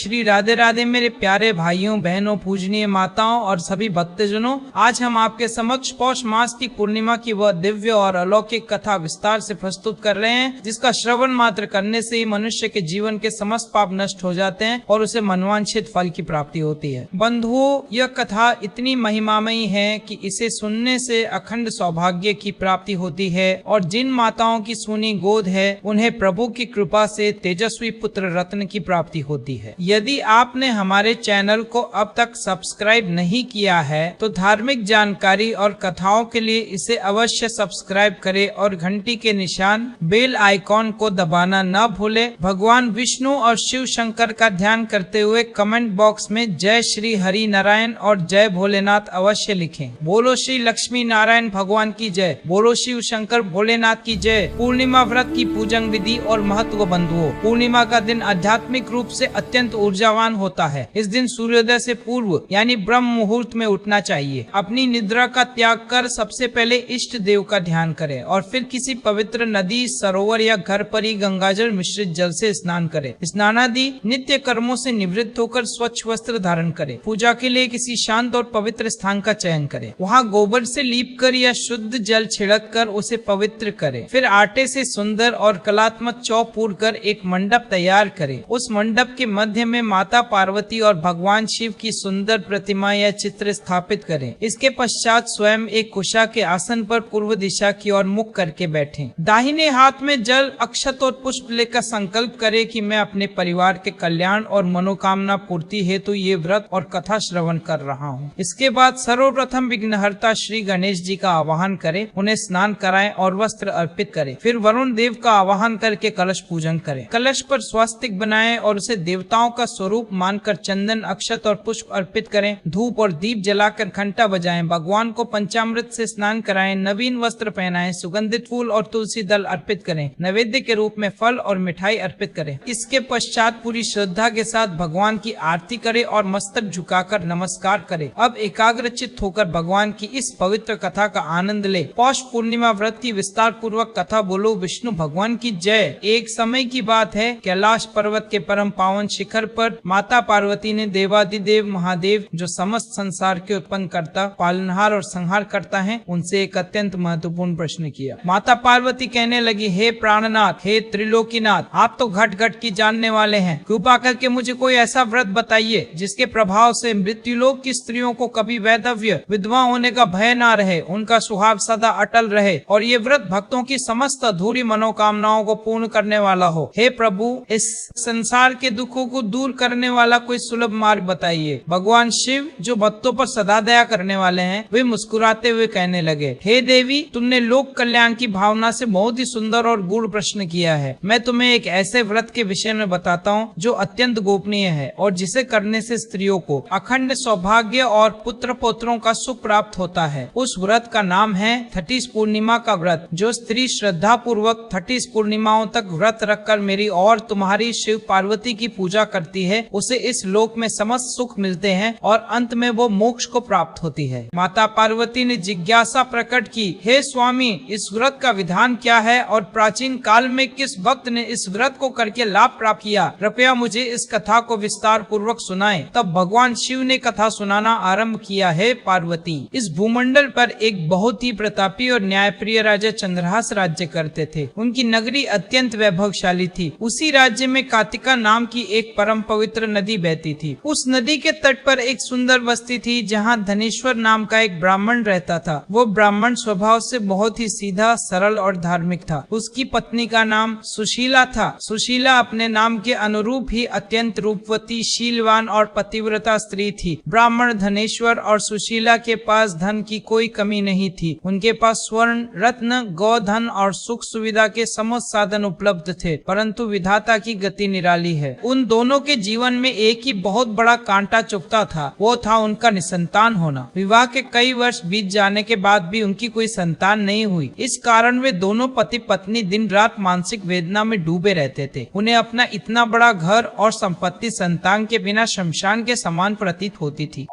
श्री राधे राधे मेरे प्यारे भाइयों बहनों, पूजनीय माताओं और सभी भक्तजनों, आज हम आपके समक्ष पौष मास की पूर्णिमा की वह दिव्य और अलौकिक कथा विस्तार से प्रस्तुत कर रहे हैं, जिसका श्रवण मात्र करने से ही मनुष्य के जीवन के समस्त पाप नष्ट हो जाते हैं और उसे मनवांछित फल की प्राप्ति होती है। बंधुओं, यह कथा इतनी महिमामयी है कि इसे सुनने से अखंड सौभाग्य की प्राप्ति होती है और जिन माताओं की सूनी गोद है उन्हें प्रभु की कृपा से तेजस्वी पुत्र रत्न की प्राप्ति होती है। यदि आपने हमारे चैनल को अब तक सब्सक्राइब नहीं किया है तो धार्मिक जानकारी और कथाओं के लिए इसे अवश्य सब्सक्राइब करें और घंटी के निशान बेल आइकॉन को दबाना न भूले। भगवान विष्णु और शिव शंकर का ध्यान करते हुए कमेंट बॉक्स में जय श्री हरि नारायण और जय भोलेनाथ अवश्य लिखें। बोलो श्री लक्ष्मी नारायण भगवान की जय, बोलो शिव शंकर भोलेनाथ की जय। पूर्णिमा व्रत की पूजन विधि और महत्व। बंधुओं, पूर्णिमा का दिन आध्यात्मिक रूप से अत्यंत ऊर्जावान होता है। इस दिन सूर्योदय से पूर्व यानी ब्रह्म मुहूर्त में उठना चाहिए। अपनी निद्रा का त्याग कर सबसे पहले इष्ट देव का ध्यान करें और फिर किसी पवित्र नदी, सरोवर या घर पर ही गंगाजल मिश्रित जल से स्नान करें। स्नानादि नित्य कर्मों से निवृत्त होकर स्वच्छ वस्त्र धारण करें। पूजा के लिए किसी शांत और पवित्र स्थान का चयन करें। वहाँ गोबर से लीप कर या शुद्ध जल छिड़क कर उसे पवित्र करें। फिर आटे से सुंदर और कलात्मक चौक पूर कर एक मंडप तैयार करें। उस मंडप के मध्य में माता पार्वती और भगवान शिव की सुंदर प्रतिमा या चित्र स्थापित करें। इसके पश्चात स्वयं एक कुशा के आसन पर पूर्व दिशा की ओर मुख करके बैठें। दाहिने हाथ में जल, अक्षत और पुष्प लेकर संकल्प करें कि मैं अपने परिवार के कल्याण और मनोकामना पूर्ति हेतु ये व्रत और कथा श्रवण कर रहा हूँ। इसके बाद सर्वप्रथम विघ्नहर्ता श्री गणेश जी का आवाहन करें, उन्हें स्नान कराएं और वस्त्र अर्पित करें। फिर वरुण देव का आवाहन करके कलश पूजन करें। कलश पर स्वास्तिक बनाएं और उसे देवताओं का स्वरूप मानकर चंदन, अक्षत और पुष्प अर्पित करें। धूप और दीप जलाकर घंटा बजाएं। भगवान को पंचामृत से स्नान कराएं। नवीन वस्त्र पहनाएं। सुगंधित फूल और तुलसी दल अर्पित करें। नैवेद्य के रूप में फल और मिठाई अर्पित करें। इसके पश्चात पूरी श्रद्धा के साथ भगवान की आरती करें और मस्तक झुकाकर नमस्कार करें। अब एकाग्रचित्त होकर भगवान की इस पवित्र कथा का आनंद ले। पौष पूर्णिमा व्रत की विस्तार पूर्वक कथा बोलो विष्णु भगवान की जय। एक समय की बात है, कैलाश पर्वत के परम पावन शिखर पर माता पार्वती ने देवादिदेव महादेव, जो समस्त संसार के उत्पन्न करता, पालनहार और संहार करता है, उनसे एक अत्यंत महत्वपूर्ण प्रश्न किया। माता पार्वती कहने लगी, हे प्राणनाथ, हे त्रिलोकीनाथ, आप तो घट घट की जानने वाले हैं। कृपा करके मुझे कोई ऐसा व्रत बताइए जिसके प्रभाव से मृत्युलोक की स्त्रियों को कभी वैधव्य, विधवा होने का भय न रहे, उनका सुहाग सदा अटल रहे और ये व्रत भक्तों की समस्त अधूरी मनोकामनाओं को पूर्ण करने वाला हो। हे प्रभु, इस संसार के दुखों को दूर करने वाला कोई सुलभ मार्ग बताइए। भगवान शिव, जो भक्तों पर सदा दया करने वाले हैं, वे मुस्कुराते हुए कहने लगे, हे देवी, तुमने लोक कल्याण की भावना से बहुत ही सुंदर और गूढ़ प्रश्न किया है। मैं तुम्हें एक ऐसे व्रत के विषय में बताता हूँ जो अत्यंत गोपनीय है और जिसे करने से स्त्रियों को अखंड सौभाग्य और पुत्र पौत्रों का सुख प्राप्त होता है। उस व्रत का नाम है 30 पूर्णिमा का व्रत। जो स्त्री श्रद्धा पूर्वक 30 पूर्णिमाओं तक व्रत रखकर मेरी और तुम्हारी शिव पार्वती की पूजा करती है, उसे इस लोक में समस्त सुख मिलते हैं और अंत में वो मोक्ष को प्राप्त होती है। माता पार्वती ने जिज्ञासा प्रकट की, हे स्वामी, इस व्रत का विधान क्या है और प्राचीन काल में किस भक्त ने इस व्रत को करके लाभ प्राप्त किया? कृपया मुझे इस कथा को विस्तार पूर्वक सुनाएं। तब भगवान शिव ने कथा सुनाना आरंभ किया। है पार्वती, इस भूमंडल पर एक बहुत ही प्रतापी और न्यायप्रिय राजा चंद्रहास राज्य करते थे। उनकी नगरी अत्यंत वैभवशाली थी। उसी राज्य में कार्तिका नाम की एक परम पवित्र नदी बहती थी। उस नदी के तट पर एक सुंदर बस्ती थी जहाँ धनेश्वर नाम का एक ब्राह्मण रहता था। वो ब्राह्मण स्वभाव से बहुत ही सीधा, सरल और धार्मिक था। उसकी पत्नी का नाम सुशीला था। सुशीला अपने नाम के अनुरूप ही अत्यंत रूपवती, शीलवान और पतिव्रता स्त्री थी। ब्राह्मण धनेश्वर और सुशीला के पास धन की कोई कमी नहीं थी। उनके पास स्वर्ण, रत्न, गोधन और सुख सुविधा के समस्त साधन उपलब्ध थे, परंतु विधाता की गति निराली है। उन दोनों के जीवन में एक ही बहुत बड़ा कांटा चुभता था, वो था उनका निसंतान होना। विवाह के कई वर्ष बीत जाने के बाद भी उनकी कोई संतान नहीं हुई। इस कारण वे दोनों पति पत्नी दिन रात मानसिक वेदना में डूबे रहते थे। उन्हें अपना इतना बड़ा घर और संपत्ति संतान के बिना शमशान के समान प्रतीत होती थी।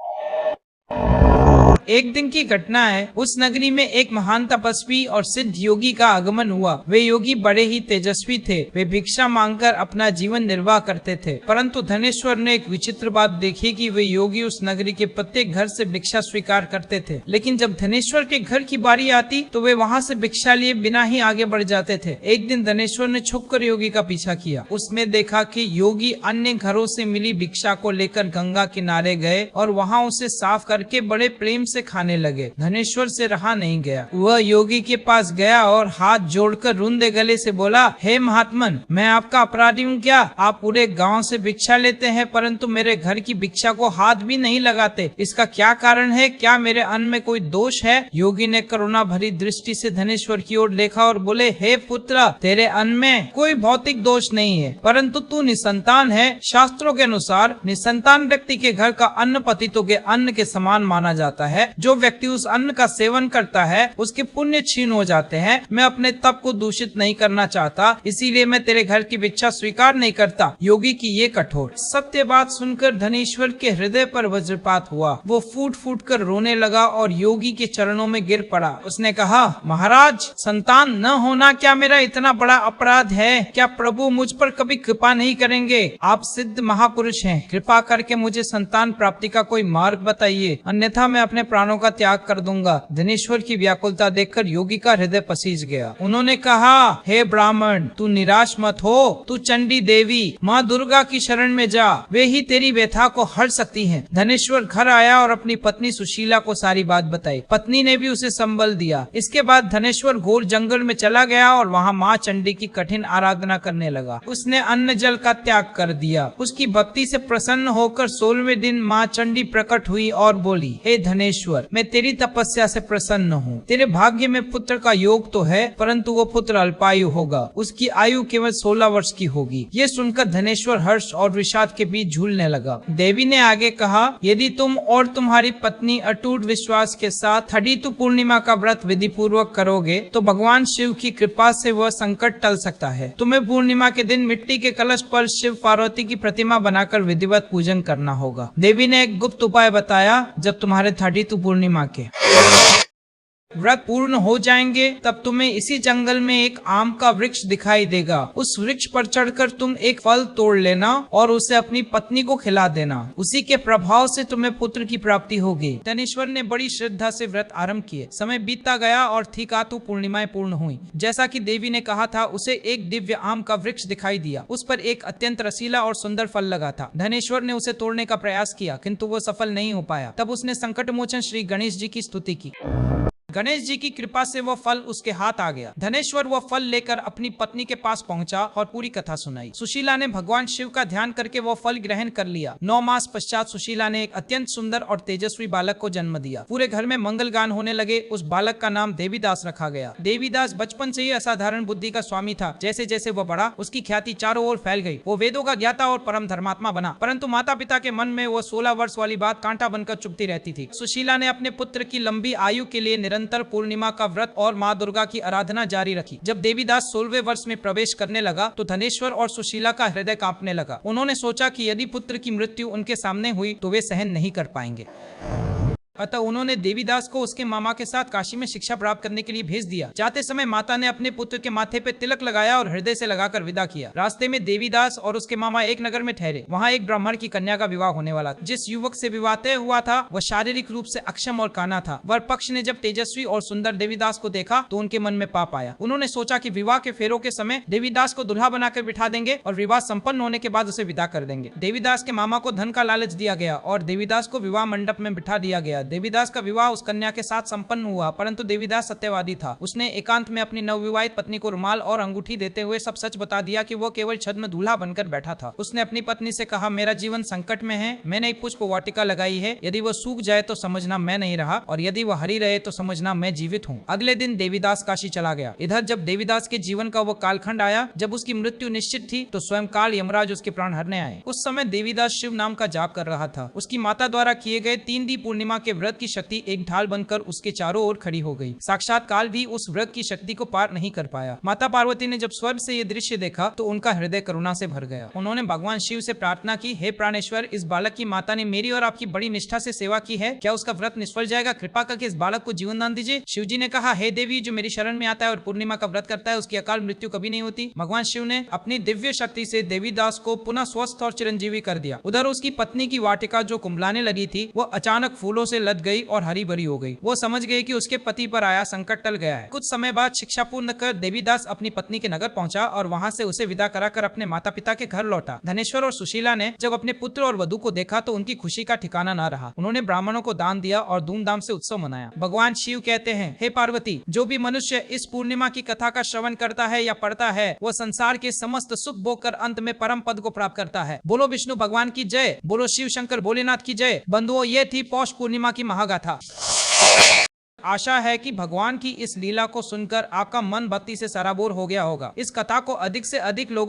एक दिन की घटना है। उस नगरी में एक महान तपस्वी और सिद्ध योगी का आगमन हुआ। वे योगी बड़े ही तेजस्वी थे। वे भिक्षा मांगकर अपना जीवन निर्वाह करते थे। परंतु धनेश्वर ने एक विचित्र बात देखी कि वे योगी उस नगरी के प्रत्येक घर से भिक्षा स्वीकार करते थे, लेकिन जब धनेश्वर के घर की बारी आती तो वे वहाँ से भिक्षा लिए बिना ही आगे बढ़ जाते थे। एक दिन धनेश्वर ने छुपकर योगी का पीछा किया। उसमें देखा कि योगी अन्य घरों से मिली भिक्षा को लेकर गंगा किनारे गए और वहाँ उसे साफ करके बड़े प्रेम से खाने लगे। धनेश्वर से रहा नहीं गया। वह योगी के पास गया और हाथ जोड़कर रुंधे गले से बोला, हे महात्मन, मैं आपका अपराधी हूँ क्या? आप पूरे गांव से भिक्षा लेते हैं परंतु मेरे घर की भिक्षा को हाथ भी नहीं लगाते। इसका क्या कारण है? क्या मेरे अन्न में कोई दोष है? योगी ने करुणा भरी दृष्टि से धनेश्वर की ओर देखा और बोले, हे पुत्र, तेरे अन्न में कोई भौतिक दोष नहीं है, परंतु तू निसंतान है। शास्त्रों के अनुसार निसंतान व्यक्ति के घर का अन्न पतितों के अन्न के समान माना जाता है। जो व्यक्ति उस अन्न का सेवन करता है उसके पुण्य क्षीण हो जाते हैं। मैं अपने तप को दूषित नहीं करना चाहता, इसीलिए मैं तेरे घर की भिक्षा स्वीकार नहीं करता। योगी की ये कठोर सत्य बात सुनकर धनेश्वर के हृदय पर वज्रपात हुआ। वो फूट फूट कर रोने लगा और योगी के चरणों में गिर पड़ा। उसने कहा, महाराज, संतान न होना क्या मेरा इतना बड़ा अपराध है? क्या प्रभु मुझ पर कभी कृपा नहीं करेंगे? आप सिद्ध महापुरुष हैं, कृपा करके मुझे संतान प्राप्ति का कोई मार्ग बताइए, अन्यथा मैं अपने प्राणों का त्याग कर दूंगा। धनेश्वर की व्याकुलता देखकर योगी का हृदय पसीज गया। उन्होंने कहा, हे ब्राह्मण, तू निराश मत हो। तू चंडी देवी माँ दुर्गा की शरण में जा, वे ही तेरी व्यथा को हर सकती हैं। धनेश्वर घर आया और अपनी पत्नी सुशीला को सारी बात बताई। पत्नी ने भी उसे संबल दिया। इसके बाद धनेश्वर घोर जंगल में चला गया और वहाँ माँ चंडी की कठिन आराधना करने लगा। उसने अन्न जल का त्याग कर दिया। उसकी भक्ति से प्रसन्न होकर 16वें दिन माँ चंडी प्रकट हुई और बोली, हे धनेश्वर, मैं तेरी तपस्या से प्रसन्न हूँ। तेरे भाग्य में पुत्र का योग तो है, परंतु वो पुत्र अल्पायु होगा। उसकी आयु केवल 16 वर्ष की होगी। ये सुनकर धनेश्वर हर्ष और विषाद के बीच झूलने लगा। देवी ने आगे कहा, यदि तुम और तुम्हारी पत्नी अटूट विश्वास के साथ थड़ीतु पूर्णिमा का व्रत विधि पूर्वक करोगे तो भगवान शिव की कृपा से वह संकट टल सकता है। तुम्हें पूर्णिमा के दिन मिट्टी के कलश पर शिव पार्वती की प्रतिमा बनाकर विधिवत पूजन करना होगा। देवी ने एक गुप्त उपाय बताया, जब तुम्हारे थड़ीतु पूर्णिमा के व्रत पूर्ण हो जाएंगे तब तुम्हें इसी जंगल में एक आम का वृक्ष दिखाई देगा। उस वृक्ष पर चढ़कर तुम एक फल तोड़ लेना और उसे अपनी पत्नी को खिला देना। उसी के प्रभाव से तुम्हें पुत्र की प्राप्ति होगी। धनेश्वर ने बड़ी श्रद्धा से व्रत आरंभ किए। समय बीतता गया और थीकातु पूर्णिमाएं पूर्ण हुई। जैसा कि देवी ने कहा था, उसे एक दिव्य आम का वृक्ष दिखाई दिया। उस पर एक अत्यंत रसीला और सुंदर फल लगा था। धनेश्वर ने उसे तोड़ने का प्रयास किया, किंतु वो सफल नहीं हो पाया। तब उसने संकट मोचन श्री गणेश जी की स्तुति की। गणेश जी की कृपा से वह फल उसके हाथ आ गया। धनेश्वर वह फल लेकर अपनी पत्नी के पास पहुंचा और पूरी कथा सुनाई। सुशीला ने भगवान शिव का ध्यान करके वह फल ग्रहण कर लिया। 9 मास पश्चात सुशीला ने एक अत्यंत सुंदर और तेजस्वी बालक को जन्म दिया। पूरे घर में मंगल गान होने लगे। उस बालक का नाम देवीदास रखा गया। देवीदास बचपन से ही असाधारण बुद्धि का स्वामी था। जैसे जैसे वह बढ़ा, उसकी ख्याति चारों ओर फैल गई। वो वेदों का ज्ञाता और परम धर्मात्मा बना, परंतु माता पिता के मन में वह 16 वर्ष वाली बात कांटा बनकर चुभती रहती थी। सुशीला ने अपने पुत्र की लंबी आयु के लिए निरंतर पूर्णिमा का व्रत और माँ दुर्गा की आराधना जारी रखी। जब देवीदास 16वें वर्ष में प्रवेश करने लगा तो धनेश्वर और सुशीला का हृदय कांपने लगा। उन्होंने सोचा कि यदि पुत्र की मृत्यु उनके सामने हुई तो वे सहन नहीं कर पाएंगे। अतः उन्होंने देवीदास को उसके मामा के साथ काशी में शिक्षा प्राप्त करने के लिए भेज दिया। जाते समय माता ने अपने पुत्र के माथे पे तिलक लगाया और हृदय से लगाकर विदा किया। रास्ते में देवीदास और उसके मामा एक नगर में ठहरे। वहाँ एक ब्राह्मण की कन्या का विवाह होने वाला था। जिस युवक से विवाह तय हुआ था वह शारीरिक रूप से अक्षम और काना था। वर पक्ष ने जब तेजस्वी और सुंदर देवीदास को देखा तो उनके मन में पाप आया। उन्होंने सोचा कि विवाह के फेरों के समय देवीदास को दुल्हा बनाकर बिठा देंगे और विवाह संपन्न होने के बाद उसे विदा कर देंगे। देवीदास के मामा को धन का लालच दिया गया और देवीदास को विवाह मंडप में बिठा दिया गया। देवीदास का विवाह उस कन्या के साथ संपन्न हुआ, परंतु देवीदास सत्यवादी था। उसने एकांत में अपनी नवविवाहित पत्नी को रुमाल और अंगूठी देते हुए सब सच बता दिया कि वो केवल छद्म दूल्हा बनकर बैठा था। उसने अपनी पत्नी से कहा, मेरा जीवन संकट में है। मैंने एक पुष्प वाटिका लगाई है। यदि वो सूख जाए तो समझना मैं नहीं रहा, और यदि वह हरी रहे तो समझना मैं जीवित हूँ। अगले दिन देवीदास काशी चला गया। इधर जब देवीदास के जीवन का वो कालखंड आया जब उसकी मृत्यु निश्चित थी तो स्वयं काल यमराज उसके प्राण हरने आए। उस समय देवीदास शिव नाम का जाप कर रहा था। उसकी माता द्वारा किए गए 3 दी पूर्णिमा के के व्रत की शक्ति एक ढाल बनकर उसके चारों ओर खड़ी हो गई। साक्षात काल भी उस व्रत की शक्ति को पार नहीं कर पाया। माता पार्वती ने जब स्वर्ग से ये दृश्य देखा तो उनका हृदय करुणा से भर गया। उन्होंने भगवान शिव से प्रार्थना की, हे प्राणेश्वर, इस बालक की माता ने मेरी और आपकी बड़ी निष्ठा से सेवा की है, क्या उसका व्रत निष्फल जाएगा? कृपा करके इस बालक को जीवन दान दीजिए। शिव जी ने कहा, हे देवी, जो मेरी शरण में आता है और पूर्णिमा का व्रत करता है उसकी अकाल मृत्यु कभी नहीं होती। भगवान शिव ने अपनी दिव्य शक्ति से देवीदास को पुनः स्वस्थ और चिरंजीवी कर दिया। उधर उसकी पत्नी की वाटिका जो कुंभलाने लगी थी वो अचानक फूलों से लद गई और हरी भरी हो गई। वो समझ गई कि उसके पति पर आया संकट टल गया है। कुछ समय बाद शिक्षा पूर्ण कर देवीदास अपनी पत्नी के नगर पहुंचा और वहां से उसे विदा कराकर अपने माता पिता के घर लौटा। धनेश्वर और सुशीला ने जब अपने पुत्र और वधू को देखा तो उनकी खुशी का ठिकाना न रहा। उन्होंने ब्राह्मणों को दान दिया और धूमधाम से उत्सव मनाया। भगवान शिव कहते हैं, हे पार्वती, जो भी मनुष्य इस पूर्णिमा की कथा का श्रवण करता है या पढ़ता है वो संसार के समस्त सुख भोग कर अंत में परम पद को प्राप्त करता है। बोलो विष्णु भगवान की जय, बोलो शिव शंकर भोलेनाथ की जय। बंधुओं, ये थी पौष पूर्णिमा की महागाथा। आशा है कि भगवान की इस लीला को सुनकर आपका मन भक्ति से सराबोर हो गया होगा। इस कथा को अधिक से अधिक लोगों